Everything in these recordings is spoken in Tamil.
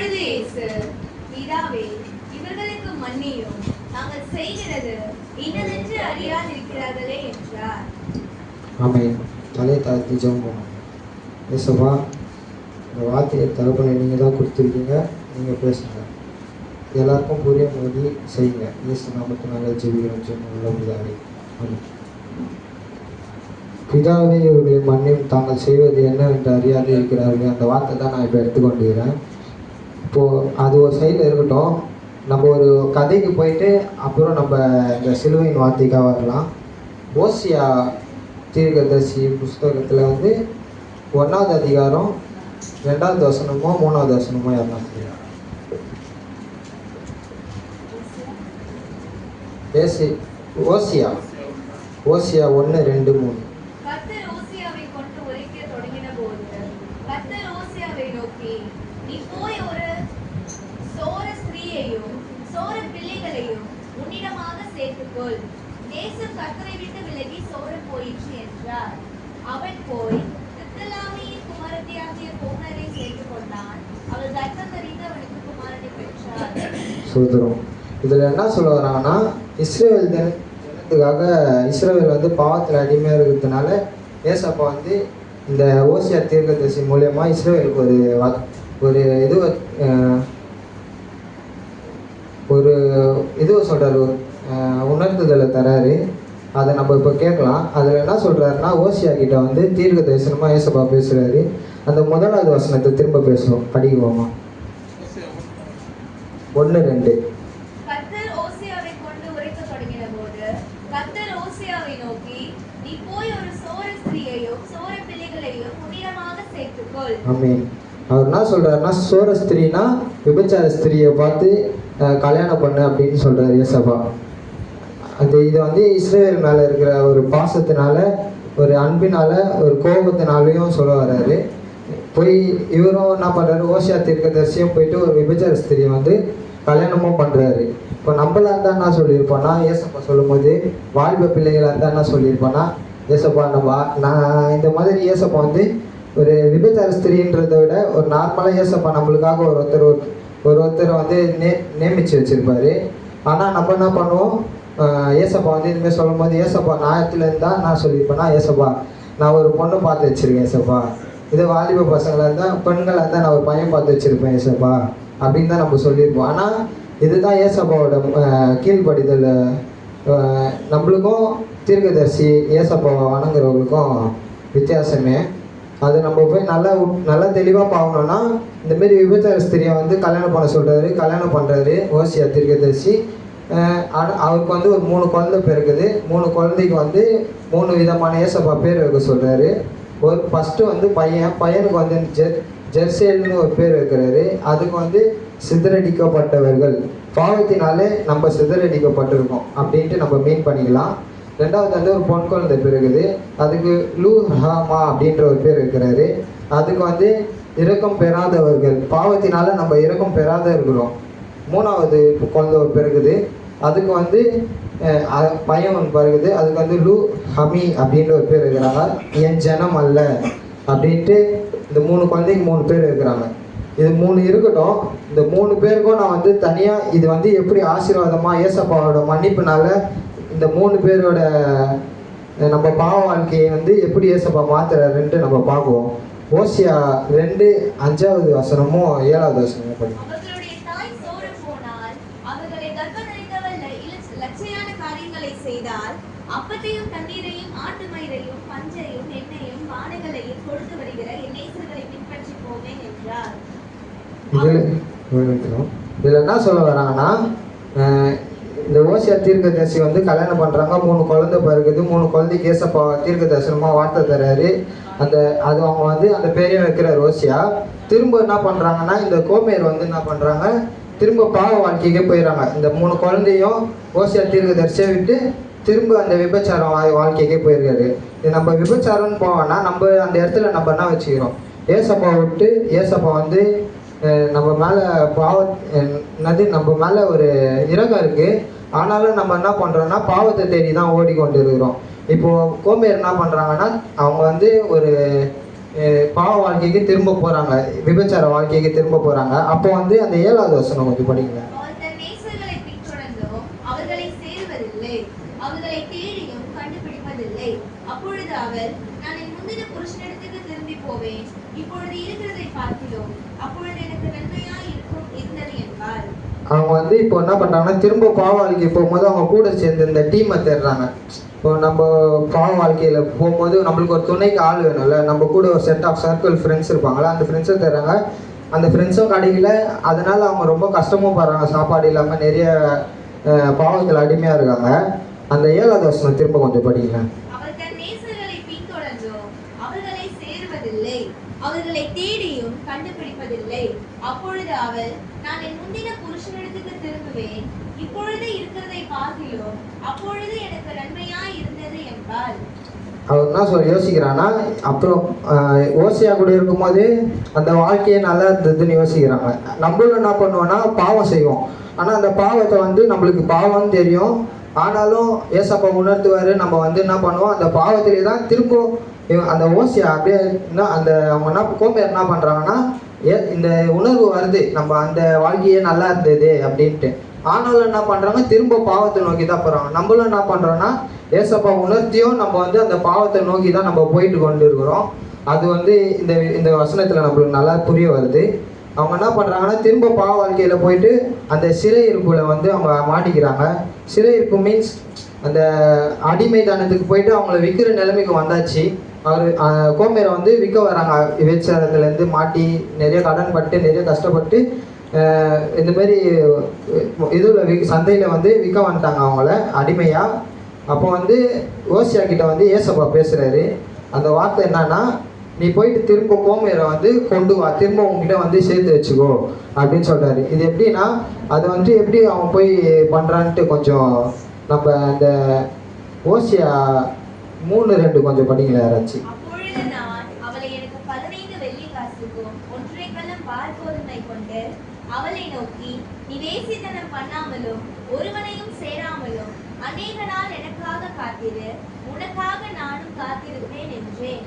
அப்பொழுது இயேசு, பிதாவே, இவர்களுக்கு மன்னியும், நாங்கள் செய்கிறது இன்னதென்று அறியாதிருக்கிறார்களே என்றார். ஆமென். தலை தாழ்த்தி ஜெபம் பண்ணுவோம். இயேசுவா, இந்த வார்த்தையை தகப்பனை நீங்கள் தான் கொடுத்துருக்கீங்க, நீங்கள் பேசுங்க, எல்லாருக்கும் புரிய மொழி செய்யுங்க. இயேசு நாமத்தினால ஜெபிக்கிறோம் ஜெபம் பிதாவே. ஆமென். பிதாவே, இவருடைய மன்னியும், தாங்கள் செய்வது என்னவென்று அறியாது இருக்கிறார்கள். அந்த வார்த்தை தான் நான் இப்போ எடுத்துக்கொண்டுக்கிறேன். இப்போது அது ஒரு சைடில் இருக்கட்டும். நம்ம ஒரு கதைக்கு போயிட்டு அப்புறம் நம்ம இந்த சிலுவையின் வார்த்தைக்காக வரலாம். ஓசியா தீர்க்கதரிசி புஸ்தகத்தில் வந்து 1வது அதிகாரம் 2வது வசனமோ 3வது வசனமோ யாருன்னா சொல்லுங்க. ஓசியா 1, 2, 3. கர்த்தர் ஓசியாவை கொண்டு உரைக்க தொடங்கின போது கர்த்தர் ஓசியாவை நோக்கி, நீ போய் ஒரு சோர ஸ்திரீயையும் சோர பிள்ளைகளையும் உன்னிடமாக சேர்த்துக்கொள். தேசம் கர்த்தரை விட்டு விலகி சோர போயிற்று என்றார். அவன் போய் திப்லாமியின் குமாரத்தியாகிய கோமரை சேர்த்து கொண்டான். அவள் கர்த்தம் தரித்து அவனுக்கு குமாரனை பெற்றார். சோதரம். இதில் என்ன சொல்ல வராங்கன்னா, இஸ்ரேல் ஜனத்துக்காக இஸ்ரேல் வந்து பாவத்தில் அடிமையாக இருக்கிறதுனால ஏசப்பா வந்து இந்த ஓசியா தீர்க்கதரிசி மூலயமா இஸ்ரேலுக்கு ஒரு இது சொல்கிறார், ஒரு உணர்த்துதலை தராரு. அதை நம்ம இப்போ கேட்கலாம். அதில் என்ன சொல்கிறாருன்னா, ஓசியா கிட்ட வந்து தீர்க்க தரிசனமாக ஏசப்பா பேசுகிறாரு. அந்த 1வது வசனத்தை திரும்ப பேசுவோம், படிக்குவோமா? 1, 2. கர்த்தர் ஓசியாவை கொண்டு உரைக்க தொடங்கின போது கர்த்தர் ஓசியாவை நோக்கி, நீ போய் ஒரு சோர ஸ்திரீயையும் சோர பிள்ளைகளையும் உன்னிடமாக சேர்த்துக்கொள். ஆமென். அவர் என்ன சொல்கிறாருன்னா, சோர ஸ்திரீனா விபச்சார ஸ்திரீயை பார்த்து கல்யாணம் பண்ணு அப்படின்னு சொல்கிறார் ஏசப்பா. இது வந்து இஸ்ரேல் மேலே இருக்கிற ஒரு பாசத்தினால, ஒரு அன்பினால, ஒரு கோபத்தினாலையும் சொல்ல வர்றாரு. போய் இவரும் என்ன பண்ணுறாரு, ஓசியா தீர்க்கதரிசியும் போயிட்டு ஒரு விபச்சார ஸ்திரியை வந்து கல்யாணமும் பண்ணுறாரு. இப்போ நம்மளாக இருந்தால் என்ன சொல்லியிருப்போன்னா, ஏசப்பா சொல்லும் போது வாலிப பிள்ளைகளாக இருந்தால் என்ன சொல்லியிருப்போன்னா, ஏசப்பா நான் இந்த மாதிரி ஏசப்பா வந்து ஒரு விபச்சார ஸ்திரீன்றதை விட ஒரு நார்மலாக ஏசப்பா நம்மளுக்காக ஒருத்தரை வந்து நியமித்து வச்சுருப்பாரு. ஆனால் நம்ம என்ன பண்ணுவோம், ஏசப்பா வந்து இதுமாதிரி சொல்லும் போது, ஏசப்பா நான் இருந்தால் நான் சொல்லியிருப்பேன்னா, ஏசப்பா நான் ஒரு பொண்ணு பார்த்து வச்சுருக்கேன் ஏசப்பா, இது வாலிப பசங்களாக இருந்தால் பெண்களாக இருந்தால் நான் ஒரு பையன் பார்த்து வச்சுருப்பேன் ஏசப்பா அப்படின்னு தான் நம்ம சொல்லியிருப்போம். ஆனால் இதுதான் ஏசப்பாவோட கீழ்ப்படிதல். நம்மளுக்கும் தீர்க்கதரிசி ஏசப்பாவை வணங்குறவங்களுக்கும் வித்தியாசமே. அது நம்ம போய் நல்லா தெளிவாக பார்க்கணுன்னா, இந்தமாரி விபச்சார ஸ்திரியை வந்து கல்யாணம் பண்ண சொல்கிறாரு, கல்யாணம் பண்ணுறாரு ஓசியா தீர்க்கதரிசி. அவருக்கு வந்து ஒரு 3 குழந்தை பிறகுது. 3 குழந்தைக்கு வந்து 3 விதமான ஏசப்பா பேர் வைக்க சொல்கிறாரு. ஃபஸ்ட்டு வந்து பையனுக்கு வந்து ஜெர்சேல்னு ஒரு பேர் வைக்கிறாரு. அதுக்கு வந்து சிதறடிக்கப்பட்டவர்கள், பாவத்தினாலே நம்ம சிதறடிக்கப்பட்டிருக்கோம் அப்படின்ட்டு நம்ம மீன் பண்ணிக்கலாம். 2வது வந்து ஒரு பொன் குழந்தை பிறகுது. அதுக்கு லூஹாமா அப்படின்ற ஒரு பேர் வைக்கிறாரு. அதுக்கு வந்து இரக்கம் பெறாதவர்கள், பாவத்தினால நம்ம இரக்கம் பெறாத இருக்கிறோம். 3வது குழந்தை ஒரு பிறகுது. அதுக்கு வந்து பையன் ஒன்று பிறகுது. அதுக்கு வந்து லூ ஹமி அப்படின்ற ஒரு பேர் இருக்கிறாங்க. என் ஜனம் அல்ல அப்படின்ட்டு இந்த 3 குழந்தைக்கு 3 பேர் இருக்கிறாங்க. இது 3 இருக்கட்டும். இந்த 3 பேருக்கும் நான் வந்து தனியாக இது வந்து எப்படி ஆசீர்வாதமாக ஏசப்பாவோட மன்னிப்புனால இந்த 3 பேரோட நம்ம பாவ வாழ்க்கையை வந்து எப்படி ஏசப்பா மாத்துறாருன்ட்டு நம்ம பார்ப்போம். ஓசியா 2, 5வது வசனமும் 7வது வசனமும் படிக்கும். அவர்களுடைய தாய் சோர போனால், அவர்களை கர்ப்பந்தரித்தவள் லட்சையான காரியங்களை செய்தால், அப்பத்தையும் தண்ணீரையும் ஆட்டு மயிரையும் பஞ்சையும் எண்ணெயும் பானைகளையும் கொடுத்து வருகிற என் நேசர்களை பின்பற்றி போவேன் என்றார். இதில் என்ன சொல்ல வராங்கன்னா, இந்த ஓசியா தீர்க்கதரிசி வந்து கல்யாணம் பண்ணுறாங்க. 3 குழந்தை பிறகுது. 3 குழந்தைக்கு ஏசப்பா தீர்க்க தரிசனமாக வார்த்தை தர்றாரு. அது அவங்க வந்து அந்த பேரையும் வைக்கிறார் ஓசியா. திரும்ப என்ன பண்ணுறாங்கன்னா, இந்த கோமேர் வந்து என்ன பண்ணுறாங்க, திரும்ப பாவ வாழ்க்கைக்கே போயிடறாங்க. இந்த 3 குழந்தையும் ஓசியா தீர்க்கதரிசியை விட்டு திரும்ப அந்த விபச்சாரம் வாழ்க்கைக்கே போயிருக்காரு. இது நம்ம விபச்சாரம்னு போவோம்னா நம்ம அந்த இடத்துல நம்ம என்ன வச்சுக்கிறோம், ஏசப்பா விட்டு ஏசப்பா வந்து நம்ம மேலே நம்ம மேலே ஒரு இரக்கம் இருக்குது. ஆனாலும் நம்ம என்ன பண்ணுறோன்னா பாவத்தை தேடி தான் ஓடிக்கொண்டு இருக்கிறோம். இப்போது கோமேர் என்ன பண்ணுறாங்கன்னா, அவங்க வந்து ஒரு பாவ வாழ்க்கைக்கு திரும்ப போகிறாங்க, விபச்சார வாழ்க்கைக்கு திரும்ப போகிறாங்க. அப்போ வந்து அந்த 7வது வசனம் கொஞ்சம் படிங்க. அவள் தன் நேசர்களை பின்தொடர்ந்தும் அவர்களை சேர்வதில்லை, அவர்களை தேடியும் கண்டுபிடிப்பதில்லை. அப்பொழுது அவள், நான் என் முந்தின புருஷனிடத்துக்கு திரும்பி போவேன், இப்பொழுது இருக்கிறதை பார்க்கிறோம், அப்பொழுது எனக்கு நன்மையாய் இருந்தது என்பாள். அவங்க வந்து இப்போ என்ன பண்ணுறாங்கன்னா, திரும்ப பாவ வாழ்க்கை போகும்போது அவங்க கூட சேர்ந்து இந்த டீமை தேடுறாங்க. இப்போ நம்ம பாவ வாழ்க்கையில் போகும்போது நம்மளுக்கு ஒரு துணைக்கு ஆள் வேணும்ல, நம்ம கூட ஒரு செட் ஆஃப் சர்க்கிள் ஃப்ரெண்ட்ஸ் இருப்பாங்களா, அந்த ஃப்ரெண்ட்ஸை தேடுறாங்க. அந்த ஃப்ரெண்ட்ஸும் கிடைக்கல, அதனால அவங்க ரொம்ப கஷ்டமும் படுறாங்க, சாப்பாடு இல்லாமல் நிறைய பாவத்தில் அடிமையாக இருக்காங்க. அந்த 7வது வசனம் திரும்ப கொஞ்சம் படிங்க. அவள் தன் நேசர்களை பின்தொடர்ந்தும் அவர்களை சேர்வதில்லை, அவர்களை தேடியும் கண்டுபிடிப்பதில்லை. அப்பொழுது அவள், நான் என் முந்தின புருஷனிடத்துக்கு திரும்புவேன், இப்பொழுது இருக்கிறதை பார்க்கிறோம், அப்பொழுது எனக்கு நன்மையாய் இருந்தது என்பாள். அவர் என்ன யோசிக்கிறான்னா, அப்புறம் ஓசியா கூட இருக்கும்போது அந்த வாழ்க்கையே நல்லா இருந்ததுன்னு யோசிக்கிறாங்க. நம்மளும் என்ன பண்ணுவோம்னா பாவம் செய்வோம், ஆனால் அந்த பாவத்தை வந்து நம்மளுக்கு பாவம்னு தெரியும், ஆனாலும் ஏசப்பா உணர்த்துவார். நம்ம வந்து என்ன பண்ணுவோம், அந்த பாவத்திலே தான் திரும்ப அந்த ஓசியா அப்படியே அந்த அவங்க என்ன கோம்பேர் என்ன பண்ணுறாங்கன்னா, இந்த உணர்வு வருது நம்ம அந்த வாழ்க்கையே நல்லா இருந்தது அப்படின்ட்டு, ஆனாலும் என்ன பண்ணுறாங்க, திரும்ப பாவத்தை நோக்கி தான் போகிறாங்க. நம்மளும் என்ன பண்ணுறோன்னா, ஏசப்பா உணர்த்தியும் நம்ம வந்து அந்த பாவத்தை நோக்கி தான் நம்ம போயிட்டு கொண்டு இருக்கிறோம். அது வந்து இந்த வசனத்தில் நம்மளுக்கு நல்லா புரிய வருது. அவங்க என்ன பண்ணுறாங்கன்னா, திரும்ப பாவ வாழ்க்கையில் போயிட்டு அந்த சிறையிருப்புல வந்து அவங்க மாட்டிக்கிறாங்க. சிறையிருப்பு மீன்ஸ் அந்த அடிமைதானத்துக்கு போயிட்டு அவங்கள விற்கிற நிலைமைக்கு வந்தாச்சு. அவர் கோமேரை வந்து விற்க வராங்க, விபச்சாரத்துலேருந்து மாட்டி நிறைய கடன் பட்டு நிறைய கஷ்டப்பட்டு இந்த மாதிரி இதில் சந்தையில் வந்து விற்க வந்துட்டாங்க அவங்கள அடிமையாக. அப்போ வந்து ஓசியா கிட்ட வந்து ஏசப்பா பேசுகிறாரு. அந்த வார்த்தை என்னன்னா, நீ போயிட்டு திரும்ப கோமேரை வந்து கொண்டு வா, திரும்ப உங்ககிட்ட வந்து சேர்த்து வச்சுக்கோ அப்படின்னு சொல்கிறாரு. இது எப்படின்னா, அது வந்து எப்படி அவன் போய் பண்ணுறான்ட்டு கொஞ்சம் நம்ம அந்த ஓசியா 3:2 கொஞ்சம் படிங்களா யாராச்சும். அப்பொழுது நான் அவளை எனக்கு 15 வெள்ளி காசுக்கும் 1 கலம் பார்கோதுமை கொண்டு அவளை நோக்கி, நீ வேசித்தனம் பண்ணாமலும் ஒருவனையும் சேராமலும் அநேக நாள் எனக்காக காத்திரு, உனக்காக நானும் காத்திருப்பேன் என்றேன்.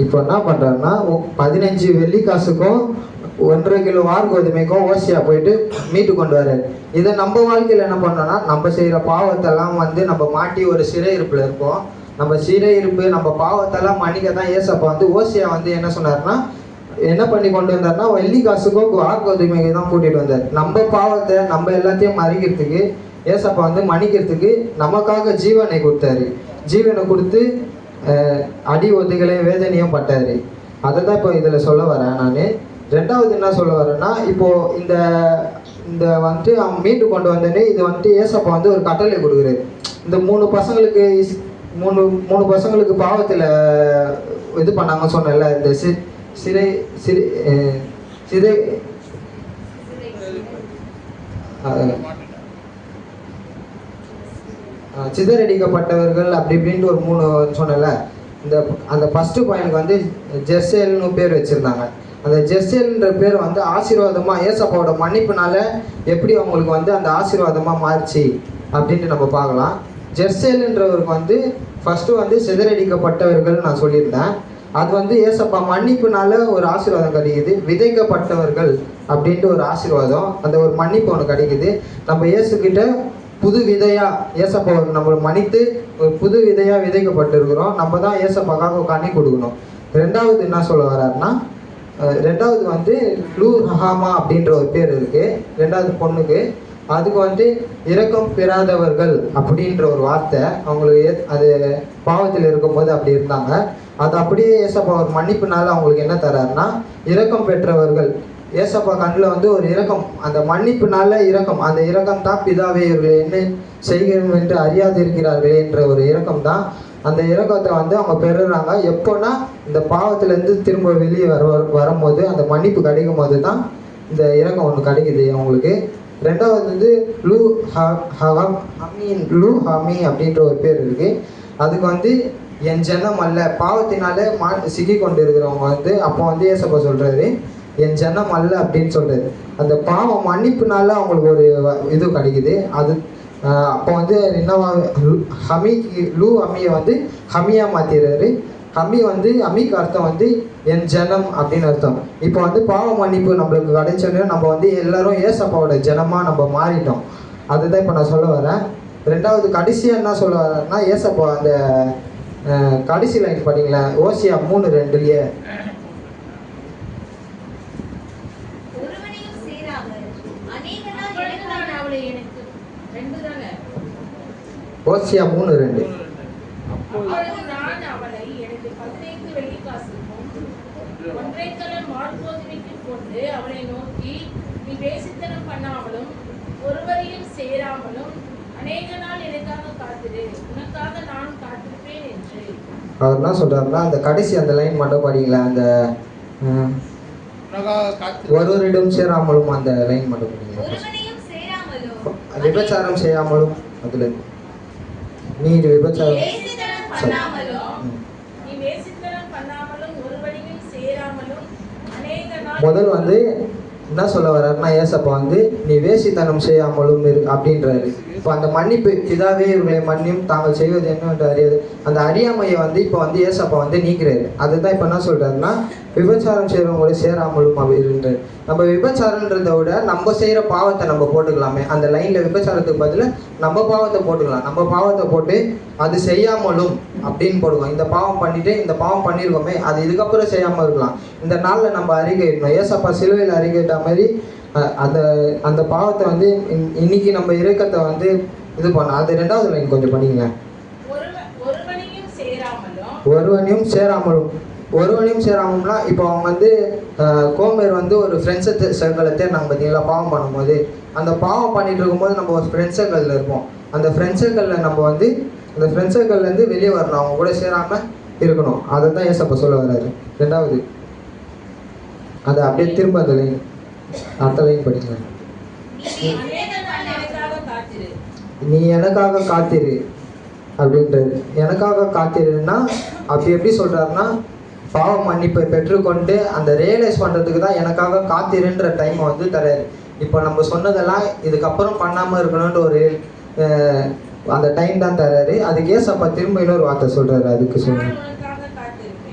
இப்போ என்ன பண்றாருன்னா, 15 வெள்ளி காசுக்கும் 1.5 கிலோ வார்கோதுமைக்கும் ஓசியா போயிட்டு மீட்டு கொண்டு வர்றாரு. இதை நம்ம வாழ்க்கையில் என்ன பண்ணோம்னா, நம்ம செய்கிற பாவத்தெல்லாம் வந்து நம்ம மாட்டி ஒரு சிறையிருப்பில் இருப்போம். நம்ம சிறையிருப்பு நம்ம பாவத்தெல்லாம் மன்னிக்க தான் ஏசப்பா வந்து ஓசியா வந்து என்ன சொன்னார்னா, என்ன பண்ணி கொண்டு வந்தார்னா, வெள்ளி காசுக்கும் வார்கோதுமைக்கு தான் கூட்டிகிட்டு வந்தார். நம்ம பாவத்தை நம்ம எல்லாத்தையும் மறிக்கிறதுக்கு ஏசப்பா வந்து மன்னிக்கிறதுக்கு நமக்காக ஜீவனை கொடுத்தாரு. ஜீவனை கொடுத்து அடி ஒதுகளையும் வேதனையும் பட்டார். அதை தான் இப்போ இதில் சொல்ல வரேன் நான். 2வது என்ன சொல்ல வரேன்னா, இப்போது இந்த வந்துட்டு அவன் மீட்டு கொண்டு வந்தேன்னு இது வந்துட்டு ஏசப்பா வந்து ஒரு கட்டளை கொடுக்குறாரு. இந்த 3 பசங்களுக்கு மூணு பசங்களுக்கு பாவத்தில் இது பண்ணாங்க சொன்னல, இந்த சிறை சிதறடிக்கப்பட்டவர்கள் அப்படி இப்படின்ட்டு ஒரு 3 சொன்னல. அந்த ஃபஸ்ட்டு பாயிண்ட் வந்து ஜெர்சேல்னு பேர் வச்சுருந்தாங்க. அந்த ஜெர்சேல்ன்ற பேர் வந்து ஆசீர்வாதமாக ஏசப்பாவோட மன்னிப்புனால எப்படி அவங்களுக்கு வந்து அந்த ஆசீர்வாதமாக மாறிச்சு அப்படின்ட்டு நம்ம பார்க்கலாம். ஜெர்சேல்ன்றவருக்கு வந்து ஃபஸ்ட்டு வந்து சிதறடிக்கப்பட்டவர்கள் நான் சொல்லியிருந்தேன். அது வந்து ஏசப்பா மன்னிப்புனால ஒரு ஆசீர்வாதம் கிடைக்குது. விதைக்கப்பட்டவர்கள் அப்படின்ட்டு ஒரு ஆசீர்வாதம், அந்த ஒரு மன்னிப்பு ஒன்று கிடைக்குது. நம்ம இயேசுக்கிட்ட புது விதையாக ஏசப்பா நம்மளை மன்னித்து ஒரு புது விதையாக விதைக்கப்பட்டிருக்கிறோம். நம்ம தான் ஏசப்பாக்காக கனி கொடுக்கணும். 2வது என்ன சொல்ல வர்றாருன்னா, 2வது வந்து லூ ரஹாமா அப்படின்ற ஒரு பேர் இருக்குது 2வது பொண்ணுக்கு. அதுக்கு வந்து இரக்கம் பெறாதவர்கள் அப்படின்ற ஒரு வார்த்தை அவங்களுக்கு அது பாவத்தில் இருக்கும்போது அப்படி இருந்தாங்க. அது அப்படியே ஏசப்பா ஒரு மன்னிப்புனால அவங்களுக்கு என்ன தராருன்னா, இரக்கம் பெற்றவர்கள். ஏசப்பா கண்ணில் வந்து ஒரு இரக்கம், அந்த மன்னிப்புனால இரக்கம், அந்த இரக்கம் தான் பிதாவே இவர்கள் என்ன செய்கிறோம் என்று அறியாது இருக்கிறார்களே என்ற ஒரு இரக்கம் தான். அந்த இரக்கத்தை வந்து அவங்க பெறுறாங்க எப்போனா, இந்த பாவத்திலேருந்து திரும்ப வெளியே வரும்போது அந்த மன்னிப்பு கிடைக்கும் போது தான் இந்த இரக்கம் ஒன்று கிடைக்குது அவங்களுக்கு. 2வது வந்து லூ ஹமி அப்படின்ற ஒரு பேர் இருக்குது. அதுக்கு வந்து என் ஜனம் அல்ல, பாவத்தினாலே சிக்கி கொண்டு இருக்கிறவங்க வந்து அப்போ வந்து ஏசப்பா சொல்கிறாரு என் ஜனம் அல்ல அப்படின்னு சொல்கிறாரு. அந்த பாவம் மன்னிப்புனால அவங்களுக்கு ஒரு இது கிடைக்குது. அது அப்போ வந்து என்னவா லூ ஹமியை வந்து ஹமியாக மாற்றிடுறாரு. கம்மி வந்து அம்மிக்கு அர்த்தம் வந்து என் ஜனம் அப்படின்னு அர்த்தம். இப்போ வந்து பாவ மன்னிப்பு நம்மளுக்கு கிடைச்சோன்னே நம்ம வந்து எல்லாரும் ஏசப்பாவோட ஜனமாக நம்ம மாறிட்டோம். அதுதான் இப்போ நான் சொல்ல வரேன். ரெண்டாவது கடைசியாக என்ன சொல்ல வரேன்னா, ஏசப்பா அந்த கடைசி லைன் படிங்களேன், ஓசியா 3:2 ஓசியா 3:2 அவளை நோக்கி நீ வேசித்தனம் பண்ணாமலும் ஒருவரையும் சேராமலும் அநேக நாள் எனக்காக காத்திரு, உனக்காக நான் காத்திருப்பேன் என்று. அவர் என்ன சொல்றாருன்னா, அந்த கடைசி அந்த லைன் மட்டும் படிங்களா, அந்த ஒருவரிடம் சேராமலும் அந்த லைன் மட்டும் படிங்களா. விபச்சாரம் செய்யாமலும், அதுல நீ விபச்சாரம் முதல் வந்து என்ன சொல்ல வர்றாருன்னா, ஏசப்பா வந்து நீ வேசித்தனம் செய்யாமலும் அப்படின்றாரு. இப்போ அந்த மன்னிப்பு, பிதாவே இவர்களை மன்னியும் தாங்கள் செய்வது என்னவென்று அறியாது, அந்த அறியாமையை வந்து இப்போ வந்து ஏசப்பா வந்து நீக்கிறாரு. அதுதான் இப்போ என்ன சொல்றாருன்னா, விபச்சாரம் செய்கிறவங்களோட சேராமலும் அப்படின்றாரு. நம்ம விபச்சாரன்றதை விட நம்ம செய்கிற பாவத்தை நம்ம போட்டுக்கலாமே. அந்த லைனில் விபச்சாரத்துக்கு பதில் நம்ம பாவத்தை போட்டுக்கலாம். நம்ம பாவத்தை போட்டு அது செய்யாமலும் அப்படின்னு போடுவோம். இந்த பாவம் பண்ணிட்டு இந்த பாவம் பண்ணியிருக்கோமே, அது இதுக்கப்புறம் செய்யாமல் இருக்கலாம். இந்த நாளில் நம்ம அறிக்கையிடணும். ஏசப்பா சிலுவையில் அறிக்கையிட்ட மாதிரி அந்த அந்த பாவத்தை வந்து இன்னைக்கு நம்ம இறக்கத்தை வந்து இது பண்ண. அது ரெண்டாவது லைன் கொஞ்சம் பண்ணிங்க. ஒருவனையும் சேராமலும்னா இப்போ அவங்க வந்து கோமேர் வந்து ஒரு ஃப்ரெண்ட்ஸ் சர்க்கிளை தேர்னாங்க பார்த்தீங்களா, பாவம் பண்ணும்போது. அந்த பாவம் பண்ணிட்டு இருக்கும்போது நம்ம ஒரு ஃப்ரெண்ட்ஸ் சர்க்கிளில் இருப்போம். அந்த ஃப்ரெண்ட்ஸ் சர்க்கிளில் நம்ம வந்து அந்த ஃப்ரெண்ட்ஸ் சர்க்கிள்லேருந்து வெளியே வரணும், அவங்க கூட சேராமல் இருக்கணும். அதை தான் ஏசப்பா சொல்ல வர்றாரு. ரெண்டாவது அதை அப்படியே திரும்ப அந்த லைன் அடுத்த லைன் படிங்க. நீ எனக்காக காத்திரு அப்படின்றது. எனக்காக காத்திருன்னா அப்படி எப்படி சொல்கிறாருன்னா, பாவ மன்னிப்பை பெற்றுக்கொண்டு அந்த ரியலைஸ் பண்ணுறதுக்கு தான் எனக்காக காத்திருன்ற டைமை வந்து தராரு. இப்போ நம்ம சொன்னதெல்லாம் இதுக்கப்புறம் பண்ணாமல் இருக்கணுன்ற ஒரு அந்த டைம் தான் தராரு. அதுக்கு ஏசப்பா திரும்ப இன்னொரு வார்த்தை சொல்கிறாரு. அதுக்கு சொல்கிறேன்,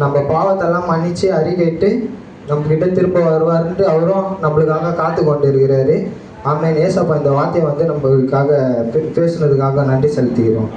நம்ம பாவத்தெல்லாம் மன்னித்து அறிக்கைட்டு நம்மக்கிட்ட திரும்ப வருவாருன்ட்டு அவரும் நம்மளுக்காக காத்து கொண்டு இருக்கிறாரு. ஆமேன். ஏசப்பா இந்த வார்த்தையை வந்து நம்மளுக்காக பேசுனதுக்காக நன்றி செலுத்திக்கிறோம்.